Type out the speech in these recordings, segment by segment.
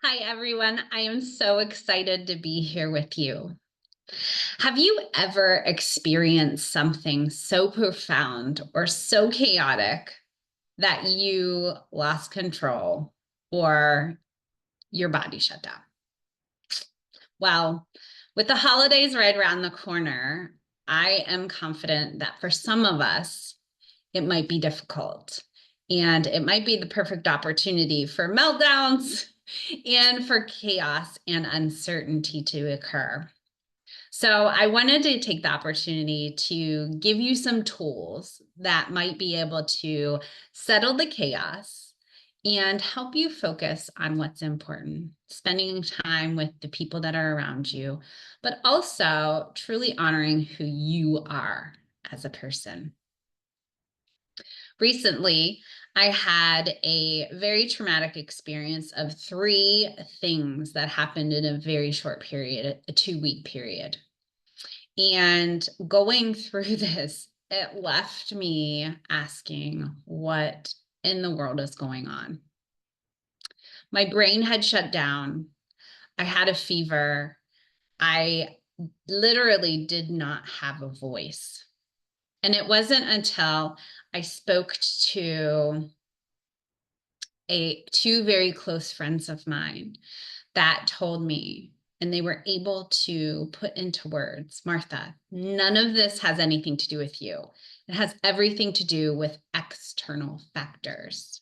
Hi, everyone. I am so excited to be here with you. Have you ever experienced something so profound or so chaotic that you lost control or your body shut down? Well, with the holidays right around the corner, I am confident that for some of us, it might be difficult. And it might be the perfect opportunity for meltdowns and for chaos and uncertainty to occur. So, I wanted to take the opportunity to give you some tools that might be able to settle the chaos and help you focus on what's important, spending time with the people that are around you, but also truly honoring who you are as a person. Recently, I had a very traumatic experience of three things that happened in a very short period, a 2-week period. And going through this, it left me asking, what in the world is going on? My brain had shut down. I had a fever. I literally did not have a voice. And it wasn't until I spoke to two very close friends of mine that told me, and they were able to put into words, Martha, none of this has anything to do with you. It has everything to do with external factors.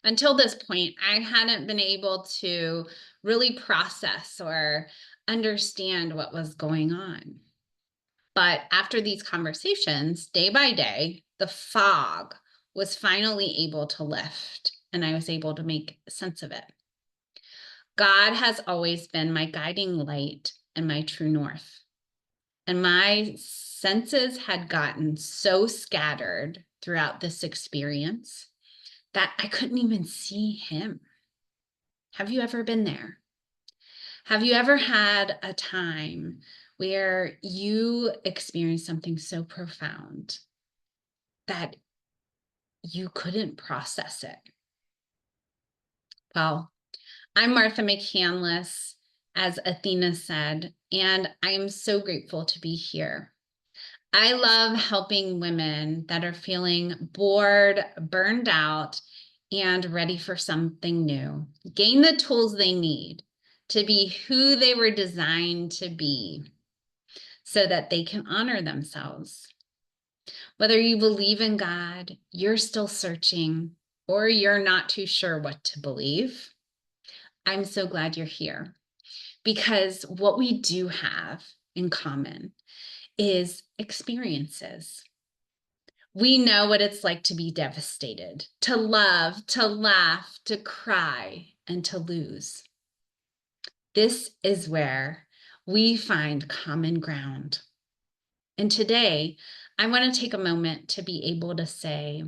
Until this point, I hadn't been able to really process or understand what was going on. But after these conversations, day by day, the fog was finally able to lift, and I was able to make sense of it. God has always been my guiding light and my true north. And my senses had gotten so scattered throughout this experience that I couldn't even see him. Have you ever been there? Have you ever had a time where you experienced something so profound that you couldn't process it? Well, I'm Martha McCandless, as Athena said, and I am so grateful to be here. I love helping women that are feeling bored, burned out, and ready for something new. Gain the tools they need to be who they were designed to be so that they can honor themselves. Whether you believe in God, you're still searching, or you're not too sure what to believe, I'm so glad you're here, because what we do have in common is experiences. We know what it's like to be devastated, to love, to laugh, to cry, and to lose. This is where we find common ground. And today, I want to take a moment to be able to say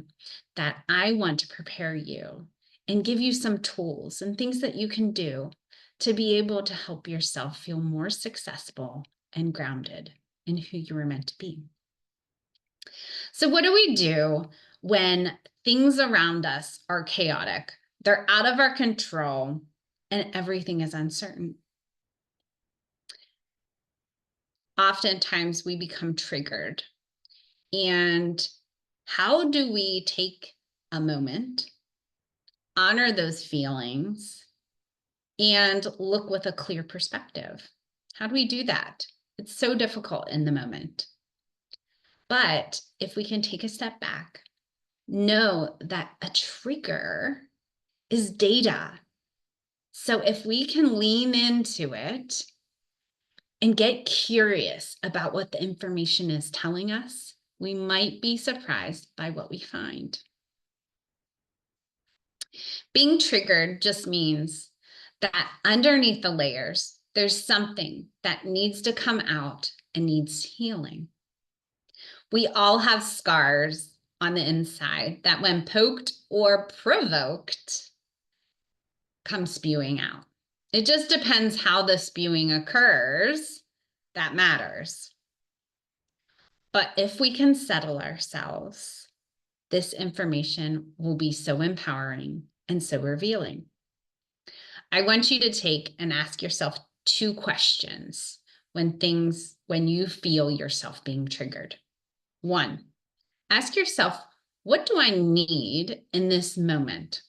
that I want to prepare you and give you some tools and things that you can do to be able to help yourself feel more successful and grounded in who you were meant to be. So, what do we do when things around us are chaotic? They're out of our control and everything is uncertain. Oftentimes, we become triggered. And how do we take a moment, honor those feelings, and look with a clear perspective? How do we do that? It's so difficult in the moment. But if we can take a step back, know that a trigger is data. So if we can lean into it and get curious about what the information is telling us, we might be surprised by what we find. Being triggered just means that underneath the layers, there's something that needs to come out and needs healing. We all have scars on the inside that, when poked or provoked, come spewing out. It just depends how the spewing occurs that matters. But if we can settle ourselves, this information will be so empowering and so revealing. I want you to take and ask yourself 2 questions when you feel yourself being triggered. 1, ask yourself, what do I need in this moment?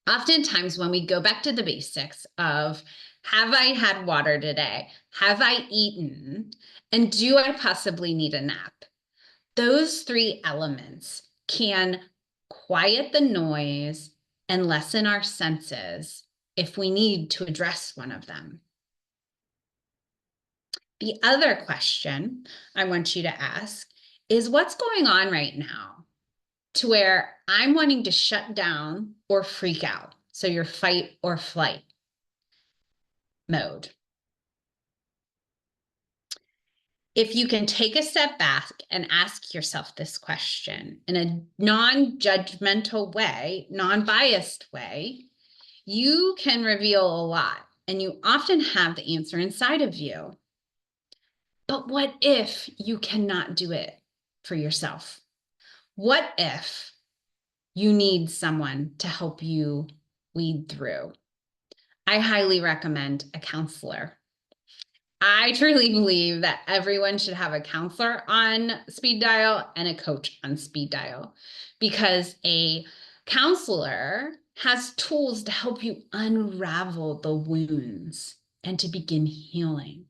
Oftentimes, when we go back to the basics of, have I had water today? Have I eaten? And do I possibly need a nap? Those 3 elements can quiet the noise and lessen our senses if we need to address one of them. The other question I want you to ask is, what's going on right now to where I'm wanting to shut down or freak out? So your fight or flight mode. If you can take a step back and ask yourself this question in a non-judgmental way, non-biased way, you can reveal a lot, and you often have the answer inside of you. But what if you cannot do it for yourself? What if you need someone to help you weed through? I highly recommend a counselor. I truly believe that everyone should have a counselor on speed dial and a coach on speed dial, because a counselor has tools to help you unravel the wounds and to begin healing.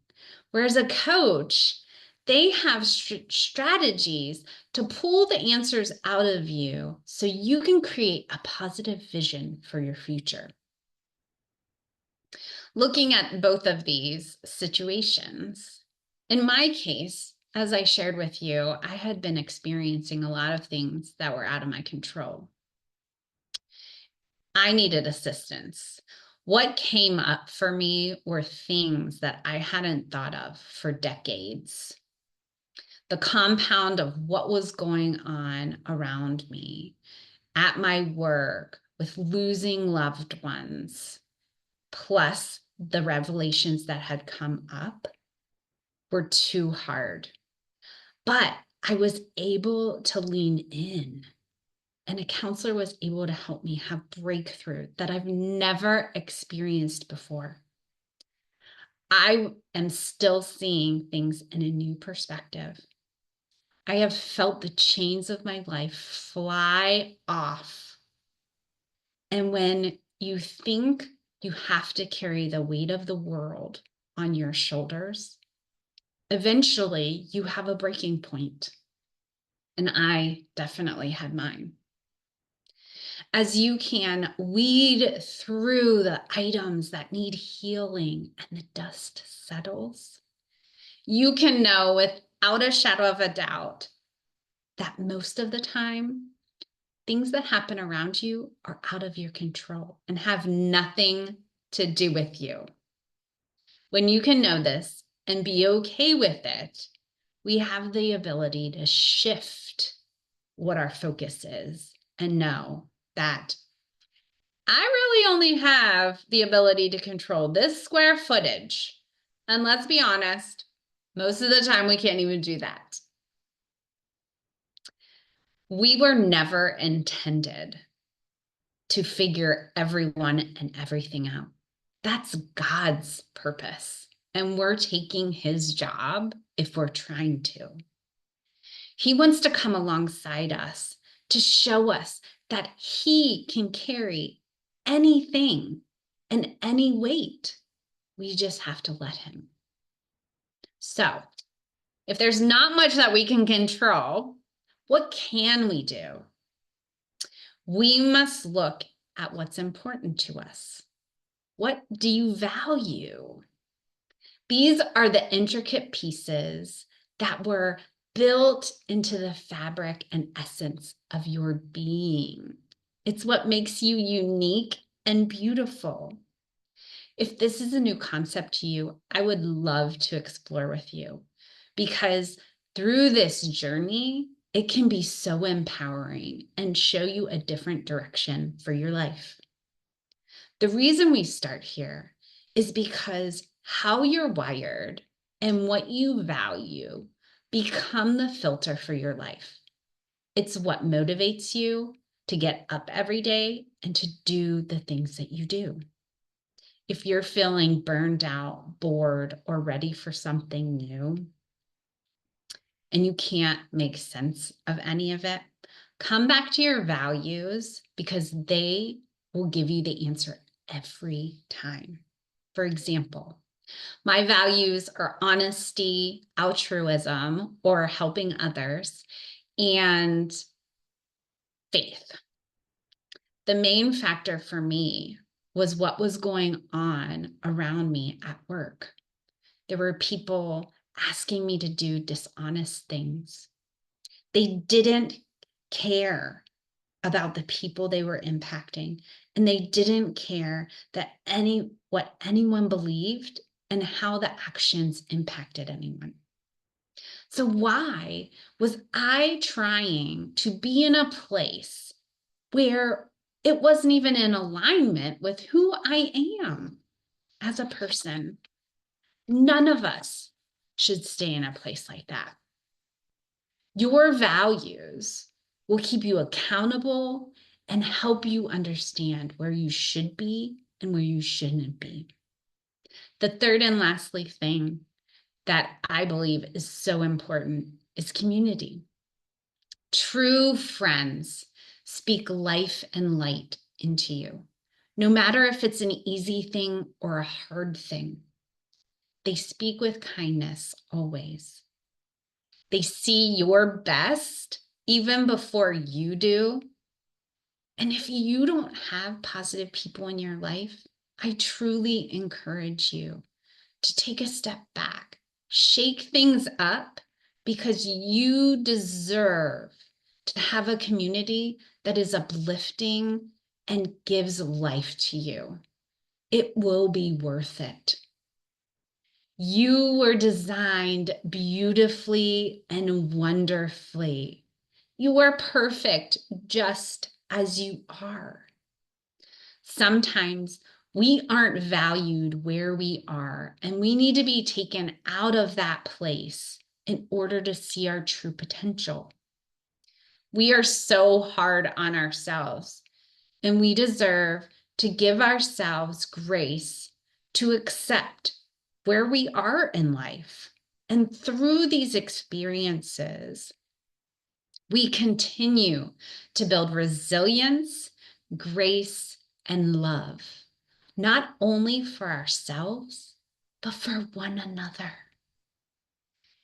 Whereas a coach, they have strategies to pull the answers out of you so you can create a positive vision for your future. Looking at both of these situations, in my case, as I shared with you, I had been experiencing a lot of things that were out of my control. I needed assistance. What came up for me were things that I hadn't thought of for decades. The compound of what was going on around me, at my work, with losing loved ones, plus the revelations that had come up, were too hard. But I was able to lean in, and a counselor was able to help me have breakthrough that I've never experienced before. I am still seeing things in a new perspective. I have felt the chains of my life fly off. And when you think you have to carry the weight of the world on your shoulders, eventually you have a breaking point. And I definitely had mine. As you can weed through the items that need healing and the dust settles, you can know without a shadow of a doubt that most of the time, things that happen around you are out of your control and have nothing to do with you. When you can know this and be okay with it, we have the ability to shift what our focus is and know that I really only have the ability to control this square footage. And let's be honest, most of the time we can't even do that. We were never intended to figure everyone and everything out. That's God's purpose. And we're taking his job if we're trying to. He wants to come alongside us to show us that he can carry anything and any weight. We just have to let him. So, if there's not much that we can control, what can we do? We must look at what's important to us. What do you value? These are the intricate pieces that were built into the fabric and essence of your being. It's what makes you unique and beautiful. If this is a new concept to you, I would love to explore with you, because through this journey, it can be so empowering and show you a different direction for your life. The reason we start here is because how you're wired and what you value become the filter for your life. It's what motivates you to get up every day and to do the things that you do. if you're feeling burned out, bored, or ready for something new, and you can't make sense of any of it, come back to your values because they will give you the answer every time. For example, my values are honesty, altruism, or helping others, and faith. The main factor for me was what was going on around me at work. There were people asking me to do dishonest things. They didn't care about the people they were impacting, and they didn't care that what anyone believed and how the actions impacted anyone. So why was I trying to be in a place where it wasn't even in alignment with who I am as a person? None of us should stay in a place like that. Your values will keep you accountable and help you understand where you should be and where you shouldn't be. The third and lastly thing that I believe is so important is community. True friends speak life and light into you, no matter if it's an easy thing or a hard thing. They speak with kindness always. They see your best even before you do. And if you don't have positive people in your life, I truly encourage you to take a step back, shake things up, because you deserve to have a community that is uplifting and gives life to you. It will be worth it. You were designed beautifully and wonderfully. You are perfect just as you are. Sometimes we aren't valued where we are, and we need to be taken out of that place in order to see our true potential. We are so hard on ourselves, and we deserve to give ourselves grace to accept where we are in life. And through these experiences, we continue to build resilience, grace, and love, not only for ourselves, but for one another.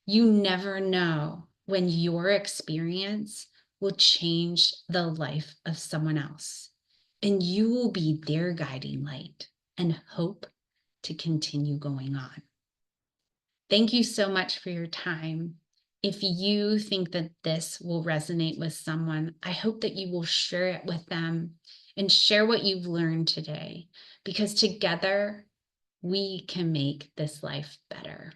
You never know when your experience will change the life of someone else, and you will be their guiding light and hope to continue going on. Thank you so much for your time. If you think that this will resonate with someone, I hope that you will share it with them and share what you've learned today, because together we can make this life better.